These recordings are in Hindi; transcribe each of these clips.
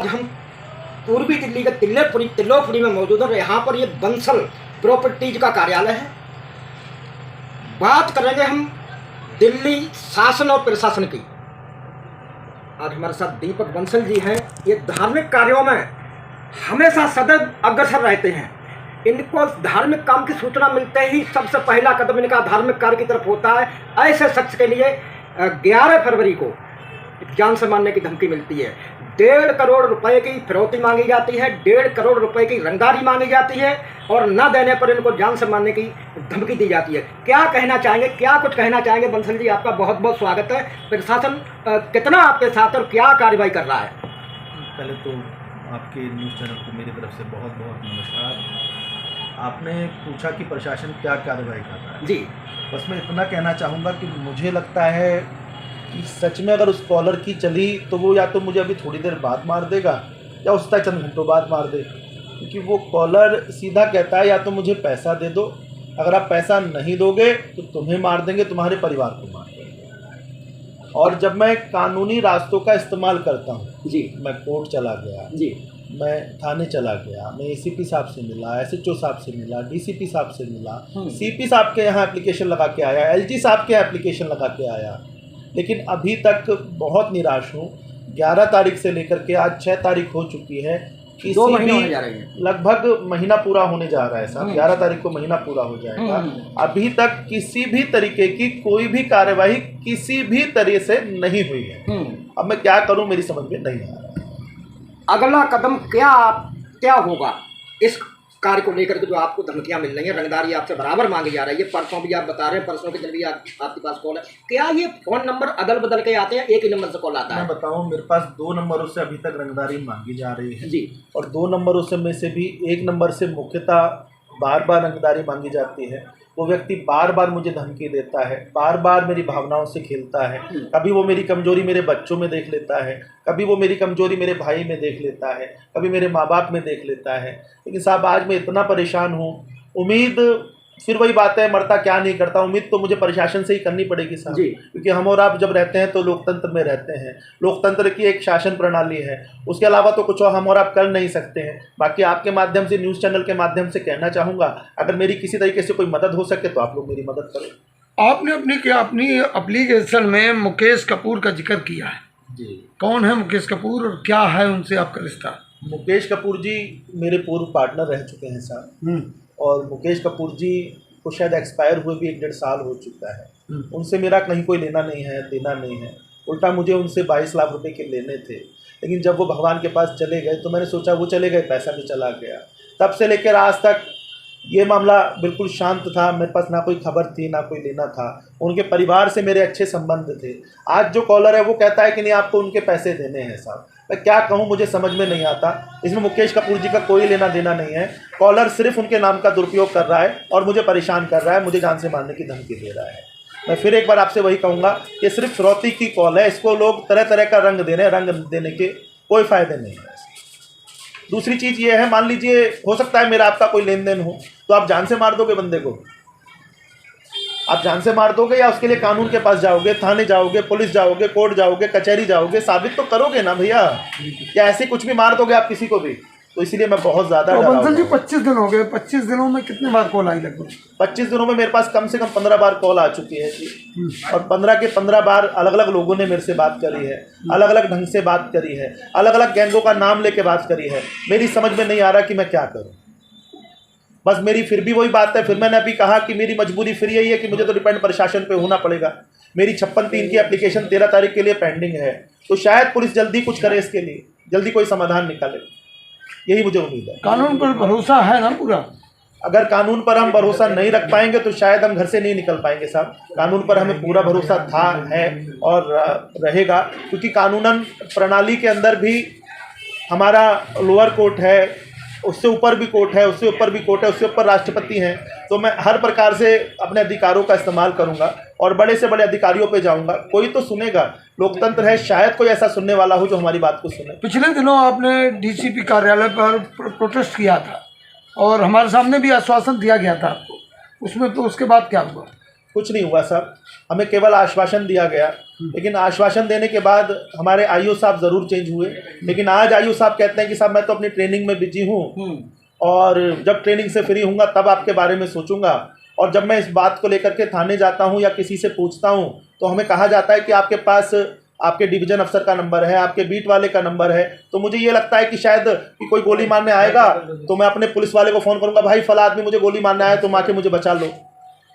हम पूर्वी दिल्ली के तिल्लोपुरी में मौजूद है। यहाँ पर ये बंसल प्रॉपर्टीज का कार्यालय है। बात करेंगे हम दिल्ली शासन और प्रशासन की। आज हमारे साथ दीपक बंसल जी हैं। ये धार्मिक कार्यों में हमेशा सदैव अग्रसर रहते हैं। इनको धार्मिक काम की सूचना मिलते ही सबसे पहला कदम इनका धार्मिक कार्य की तरफ होता है। ऐसे शख्स के लिए 11 फरवरी को जान से मारने की धमकी मिलती है। 1.5 करोड़ रुपए की फिरौती मांगी जाती है, 1.5 करोड़ रुपए की रंगदारी मांगी जाती है और न देने पर इनको जान से मारने की धमकी दी जाती है। क्या कहना चाहेंगे, क्या कुछ कहना चाहेंगे? बंसल जी, आपका बहुत बहुत स्वागत है। प्रशासन कितना आपके साथ और क्या कार्रवाई कर रहा है? पहले तो आपके न्यूज़ चैनल को मेरी तरफ से बहुत बहुत नमस्कार। आपने पूछा कि प्रशासन क्या कार्रवाई कर रहा है। जी, बस मैं इतना कहना चाहूँगा कि मुझे लगता है कि सच में अगर उस कॉलर की चली तो वो या तो मुझे अभी थोड़ी देर बाद मार देगा या उस तक चंद घंटों बाद मार दे, क्योंकि वो कॉलर सीधा कहता है या तो मुझे पैसा दे दो, अगर आप पैसा नहीं दोगे तो तुम्हें मार देंगे, तुम्हारे परिवार को मार देंगे। और जब मैं कानूनी रास्तों का इस्तेमाल करता हूँ जी, मैं कोर्ट चला गया जी, मैं थाने चला गया, मैं एसीपी साहब से मिला, एसएचओ साहब से मिला, डीसीपी साहब से मिला, सीपी साहब के यहाँ एप्लीकेशन लगा के आया, एलजी साहब के यहाँ एप्लीकेशन लगा के आया, लेकिन अभी तक बहुत निराश हूँ। 11 तारीख से लेकर के आज 6 तारीख हो चुकी है। 2 महीने होने जा रहे हैं, लगभग महीना पूरा होने जा रहा है साहब। 11 तारीख को महीना पूरा हो जाएगा। अभी तक किसी भी तरीके की कोई भी कार्यवाही किसी भी तरह से नहीं हुई है। अब मैं क्या करूं, मेरी समझ में नहीं आ रहा है। अगला कदम क्या होगा इस कार्य को लेकर के जो आपको धमकियां मिल रही हैं, रंगदारी आपसे बराबर मांगी जा रही है? परसों भी आप बता रहे हैं, परसों के दिन भी आपके पास कॉल है। क्या ये फोन नंबर अदल बदल के आते हैं, एक ही नंबर से कॉल आता है? मैं बताऊं, मेरे पास 2 नंबरों से अभी तक रंगदारी मांगी जा रही है जी, और 2 नंबरों से में से भी 1 नंबर से मुख्यतः बार बार रंगदारी मांगी जाती है। वो व्यक्ति बार बार मुझे धमकी देता है, बार बार मेरी भावनाओं से खेलता है। कभी वो मेरी कमजोरी मेरे बच्चों में देख लेता है, कभी वो मेरी कमजोरी मेरे भाई में देख लेता है, कभी मेरे माँ बाप में देख लेता है। लेकिन साहब आज मैं इतना परेशान हूँ। उम्मीद फिर वही बात है, मरता क्या नहीं करता। उम्मीद तो मुझे प्रशासन से ही करनी पड़ेगी साहब, क्योंकि हम और आप जब रहते हैं तो लोकतंत्र में रहते हैं। लोकतंत्र की एक शासन प्रणाली है, उसके अलावा तो कुछ और हम और आप कर नहीं सकते हैं। बाकी आपके माध्यम से, न्यूज़ चैनल के माध्यम से कहना चाहूँगा, अगर मेरी किसी तरीके से कोई मदद हो सके तो आप लोग मेरी मदद करें। आपने अपनी एप्लीकेशन में मुकेश कपूर का जिक्र किया है जी। कौन है मुकेश कपूर और क्या है उनसे आपका रिश्ता? मुकेश कपूर जी मेरे पूर्व पार्टनर रह चुके हैं साहब, और मुकेश कपूर जी को शायद एक्सपायर हुए भी 1.5 साल हो चुका है। उनसे मेरा कहीं कोई लेना नहीं है, देना नहीं है। उल्टा मुझे उनसे 22 लाख रुपए के लेने थे, लेकिन जब वो भगवान के पास चले गए तो मैंने सोचा वो चले गए, पैसा भी चला गया। तब से लेकर आज तक ये मामला बिल्कुल शांत था। मेरे पास ना कोई खबर थी, ना कोई लेना था। उनके परिवार से मेरे अच्छे संबंध थे। आज जो कॉलर है वो कहता है कि नहीं, आपको उनके पैसे देने हैं साहब। मैं क्या कहूँ, मुझे समझ में नहीं आता। इसमें मुकेश कपूर जी का कोई लेना देना नहीं है। कॉलर सिर्फ उनके नाम का दुरुपयोग कर रहा है और मुझे परेशान कर रहा है, मुझे जान से मारने की धमकी दे रहा है। मैं फिर एक बार आपसे वही कहूँगा कि सिर्फ फिरौती की कॉल है। इसको लोग तरह तरह का रंग दे रहे हैं, रंग देने के कोई फ़ायदे नहीं है। दूसरी चीज़ ये है, मान लीजिए हो सकता है मेरा आपका कोई लेन देन हो, तो आप जान से मार दोगे बंदे को? आप जान से मार दोगे या उसके लिए कानून के पास जाओगे, थाने जाओगे, पुलिस जाओगे, कोर्ट जाओगे, कचहरी जाओगे? साबित तो करोगे ना भैया, या ऐसे कुछ भी मार दोगे आप किसी को भी? तो इसलिए मैं बहुत ज़्यादा तो बंसल जी 25 दिन हो गए, 25 दिनों में कितने बार कॉल आई? लगभग 25 दिनों में मेरे पास कम से कम 15 बार कॉल आ चुकी है जी, और 15 के 15 बार अलग अलग लोगों ने मेरे से बात करी है, अलग अलग ढंग से बात करी है, अलग अलग गैंगों का नाम लेके बात करी है। मेरी समझ में नहीं आ रहा कि मैं क्या करूं। बस मेरी फिर भी वही बात है, फिर मैंने अभी कहा कि मेरी मजबूरी फिर यही है कि मुझे तो डिपेंड प्रशासन पे होना पड़ेगा। मेरी 56(3) की एप्लीकेशन 13 तारीख के लिए पेंडिंग है, तो शायद पुलिस जल्दी कुछ करे, इसके लिए जल्दी कोई समाधान निकाले, यही मुझे उम्मीद है। कानून पर भरोसा है ना पूरा? अगर कानून पर हम भरोसा नहीं रख पाएंगे तो शायद हम घर से नहीं निकल पाएंगे साहब। कानून पर हमें पूरा भरोसा था, है और रहेगा, क्योंकि कानूनन प्रणाली के अंदर भी हमारा लोअर कोर्ट है, उससे ऊपर भी कोर्ट है, उससे ऊपर भी कोर्ट है, उससे ऊपर राष्ट्रपति हैं। तो मैं हर प्रकार से अपने अधिकारों का इस्तेमाल करूंगा। और बड़े से बड़े अधिकारियों पे जाऊंगा, कोई तो सुनेगा। लोकतंत्र है, शायद कोई ऐसा सुनने वाला हो जो हमारी बात को सुने। पिछले दिनों आपने डीसीपी कार्यालय पर प्रोटेस्ट किया था और हमारे सामने भी आश्वासन दिया गया था आपको, उसमें तो उसके बाद क्या हुआ? कुछ नहीं हुआ साहब, हमें केवल आश्वासन दिया गया, लेकिन आश्वासन देने के बाद हमारे आईओ साहब ज़रूर चेंज हुए। लेकिन आज आईओ साहब कहते हैं कि साहब मैं तो अपनी ट्रेनिंग में बिजी हूँ और जब ट्रेनिंग से फ्री होऊंगा तब आपके बारे में सोचूंगा। और जब मैं इस बात को लेकर के थाने जाता हूं या किसी से पूछता हूं तो हमें कहा जाता है कि आपके पास आपके डिवीज़न अफसर का नंबर है, आपके बीट वाले का नंबर है। तो मुझे ये लगता है कि शायद कि कोई गोली मारने आएगा तो मैं अपने पुलिस वाले को फ़ोन करूंगा, भाई फला आदमी मुझे गोली मारने आया, तुम आके मुझे बचा लो।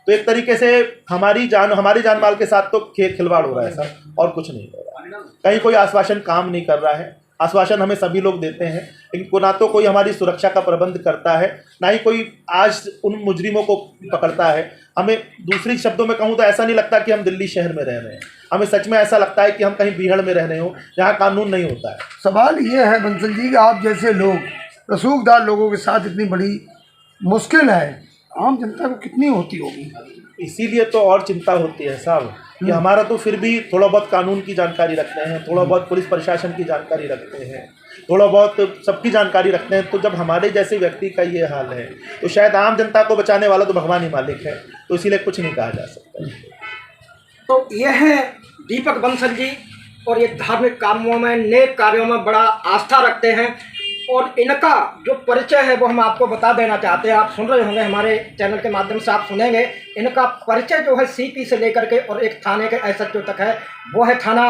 तो एक तरीके से हमारी जान माल के साथ तो खिलवाड़ हो रहा है सर, और कुछ नहीं हो रहा। कहीं कोई आश्वासन काम नहीं कर रहा है। आश्वासन हमें सभी लोग देते हैं, लेकिन ना तो कोई हमारी सुरक्षा का प्रबंध करता है, ना ही कोई आज उन मुजरिमों को पकड़ता है। हमें दूसरी शब्दों में कहूँ तो ऐसा नहीं लगता कि हम दिल्ली शहर में रह रहे हैं, हमें सच में ऐसा लगता है कि हम कहीं बीहड़ में रह रहे हो जहाँ कानून नहीं होता है। सवाल ये है बंसल जी कि आप जैसे लोग रसूखदार लोगों के साथ इतनी बड़ी मुश्किल है, आम जनता को कितनी होती होगी? इसीलिए तो और चिंता होती है साहब कि हमारा तो फिर भी थोड़ा बहुत कानून की जानकारी रखते हैं, थोड़ा बहुत पुलिस प्रशासन की जानकारी रखते हैं, थोड़ा बहुत सबकी जानकारी रखते हैं। तो जब हमारे जैसे व्यक्ति का ये हाल है तो शायद आम जनता को बचाने वाला तो भगवान ही मालिक है, तो इसीलिए कुछ नहीं कहा जा सकता। तो ये है दीपक बंसल जी, और ये धार्मिक कामों में, नेक कार्यों में बड़ा आस्था रखते हैं। और इनका जो परिचय है वो हम आपको बता देना चाहते हैं। आप सुन रहे होंगे, हमारे चैनल के माध्यम से आप सुनेंगे। इनका परिचय जो है सीपी से लेकर के और एक थाने के एसएचओ तक है, वो है थाना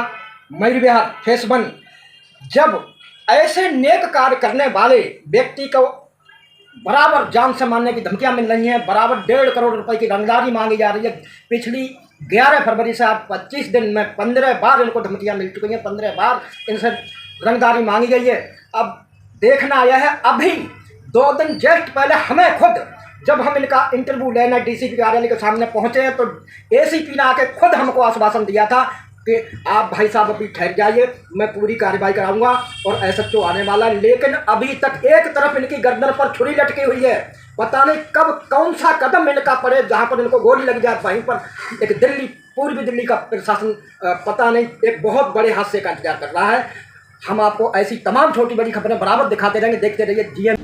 मयूर विहार फेस 1। जब ऐसे नेक कार्य करने वाले व्यक्ति को बराबर जान से मारने की धमकियां मिल रही हैं, बराबर 1.5 करोड़ रुपए की रंगदारी मांगी जा रही है। पिछली 11 फरवरी से आज 25 दिन में 15 बार इनको धमकियां मिल चुकी हैं, 15 बार इनसे रंगदारी मांगी गई है। अब देखना आया है, अभी 2 दिन जस्ट पहले हमें खुद, जब हम इनका इंटरव्यू लेने डीसीपी कार्यालय के सामने पहुंचे हैं तो एसीपी ने आके खुद हमको आश्वासन दिया था कि आप भाई साहब अभी ठहर जाइए, मैं पूरी कार्रवाई कराऊंगा और एसएचओ आने वाला। लेकिन अभी तक एक तरफ इनकी गर्दन पर छुरी लटकी हुई है, पता नहीं कब कौन सा कदम इनका पड़े जहां पर इनको गोली लग जाए। वहीं पर एक दिल्ली, पूर्वी दिल्ली का प्रशासन पता नहीं एक बहुत बड़े हादसे का इंतजार कर रहा है। हम आपको ऐसी तमाम छोटी बड़ी खबरें बराबर दिखाते रहेंगे, देखते रहिए GM।